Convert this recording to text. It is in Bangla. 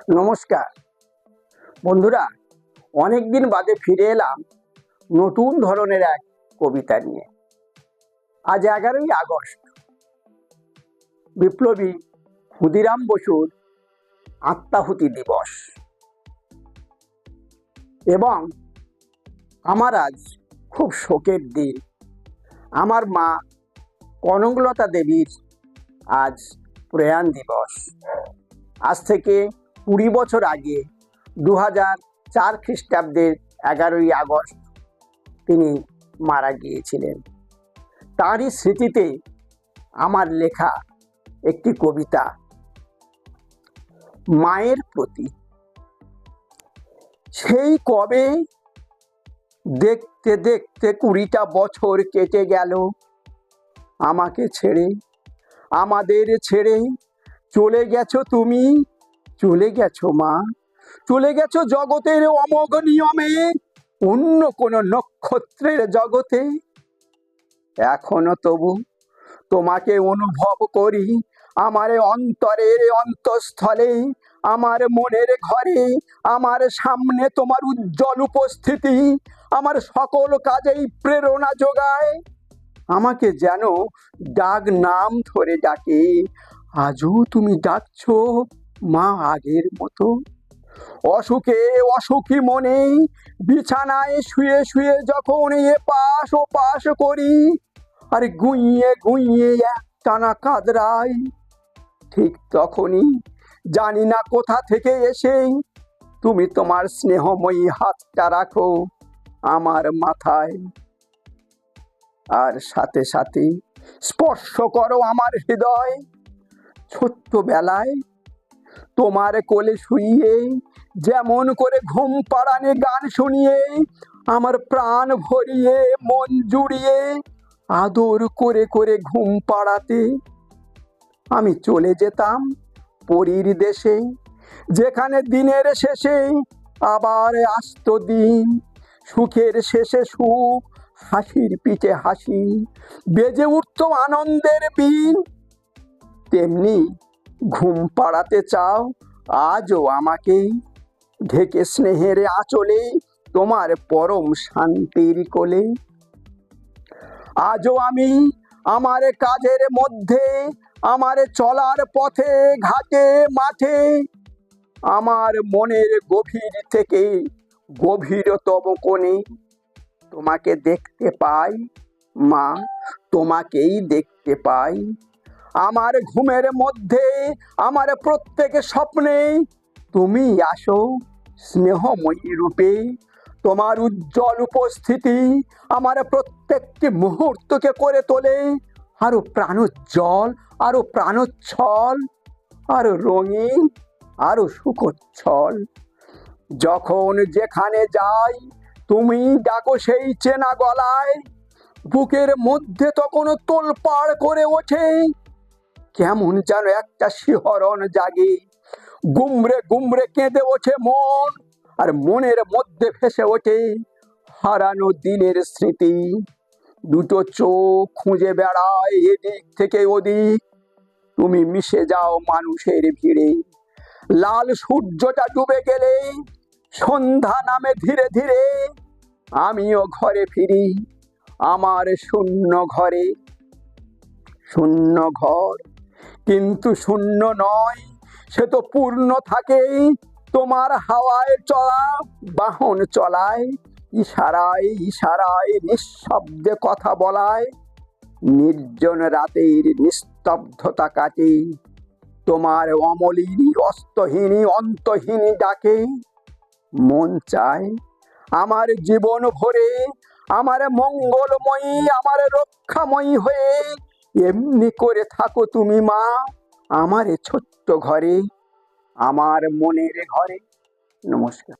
নমস্কার বন্ধুরা, অনেকদিন বাদে ফিরে এলাম নতুন ধরনের এক কবিতা নিয়ে। আজ 11ই আগস্ট, বিপ্লবী ক্ষুদিরাম বসুর আত্মাহুতি দিবস। এবং আমার আজ খুব শোকের দিন। আমার মা কনকলতা দেবীর আজ প্রয়াণ দিবস। আজ থেকে 20 বছর আগে 2004 খ্রিস্টাব্দের 11ই আগস্ট তিনি মারা গিয়েছিলেন। তারই স্মৃতিতে আমার লেখা একটি কবিতা, মায়ের প্রতি। সেই কবে দেখতে দেখতে 20টা বছর কেটে গেল, আমাকে ছেড়ে, আমাদের ছেড়ে চলে গেছো তুমি, চলে গেছো মা, চলে গেছো জগতের অমোঘ নিয়মে, অন্য কোনো নক্ষত্রের জগতে। এখনো তবু তোমাকে অনুভব করি আমার অন্তরের অন্তঃস্থলে, আমার মনের ঘরে, আমার সামনে তোমার উজ্জ্বল উপস্থিতি আমার সকল কাজেই প্রেরণা যোগায়। আমাকে যেন ডাক নাম ধরে ডাকে, আজও তুমি ডাকছো মা আগের মতো। অসুখে অসুখী মনে বিছানায় শুয়ে শুয়ে যখন এপাশ ওপাশ করি, আর গুইয়ে গুইয়ে একটানা কাঁদরাই, ঠিক তখনই জানি না কোথা থেকে এসে তুমি তোমার স্নেহময়ী হাতটা রাখো আমার মাথায়, আর সাথে সাথে স্পর্শ করো আমার হৃদয়। ছোট্টবেলায় তোমার কোলে শুইয়ে যেমন করে ঘুম পাড়ানে গান শুনিয়ে আমার প্রাণ ভরিয়ে মন জুড়িয়ে আদর করে করে ঘুম পাড়াতে আমি চলে যেতাম পরীর দেশে, যেখানে দিনের শেষে আবার আসতো দিন, সুখের শেষে সুখ, হাসির পিঠে হাসি, বেজে উঠতো আনন্দের বীণ। তেমনি ঘুম পাড়াতে চাও আজও আমাকে, ঢেকে স্নেহের আঁচলে তোমার পরম শান্তির কোলে। আজও আমি আমার কাজের মধ্যে, আমার চলার পথে ঘাটে মাঠে, আমার মনের গভীর থেকে গভীরতম কোণে তোমাকে দেখতে পাই মা, তোমাকেই দেখতে পাই। আমার ঘুমের মধ্যে, আমার প্রত্যেক স্বপ্নে তুমি আসো স্নেহময়ী রূপে। তোমার উজ্জ্বল উপস্থিতি আমার প্রত্যেকটি মুহূর্তকে করে তোলে আরো প্রাণোজ্জ্বল, আরো প্রাণোচ্ছল, আরো রঙিন, আরো সুখোচ্ছল। যখন যেখানে যাই তুমি ডাকো সেই চেনা গলায়, বুকের মধ্যে তখন তোলপাড় করে ওঠে, কেমন যেন একটা শিহরণ জাগে, গুমরে গুমরে কেঁদে ওঠে মন, আর মনের মধ্যে ভেসে ওঠে হারানো দিনের স্মৃতি। দুটো চোখ খুঁজে বেড়ায় এদিক থেকে ওদিক, তুমি মিশে যাও মানুষের ভিড়ে। লাল সূর্যটা ডুবে গেলে সন্ধ্যা নামে ধীরে ধীরে, আমিও ঘরে ফিরি আমার শূন্য ঘরে। শূন্য ঘর কিন্তু শূন্য নয়, সে তো পূর্ণ থাকে তোমার হাওয়ায় চলা বাহন চলায়, ইশারায় ইশারায় নিঃশব্দে কথা বলায়। নির্জন রাতের নিস্তব্ধতা কাটে তোমার অমলিনী অস্তহীনী অন্তহীনী ডাকে। মন চায় আমার জীবন ভরে, আমার মঙ্গলময়ী, আমার রক্ষাময়ী হয়ে এমনি করে থাকো তুমি মা আমার ছোট্ট ঘরে, আমার মনের ঘরে। নমস্কার।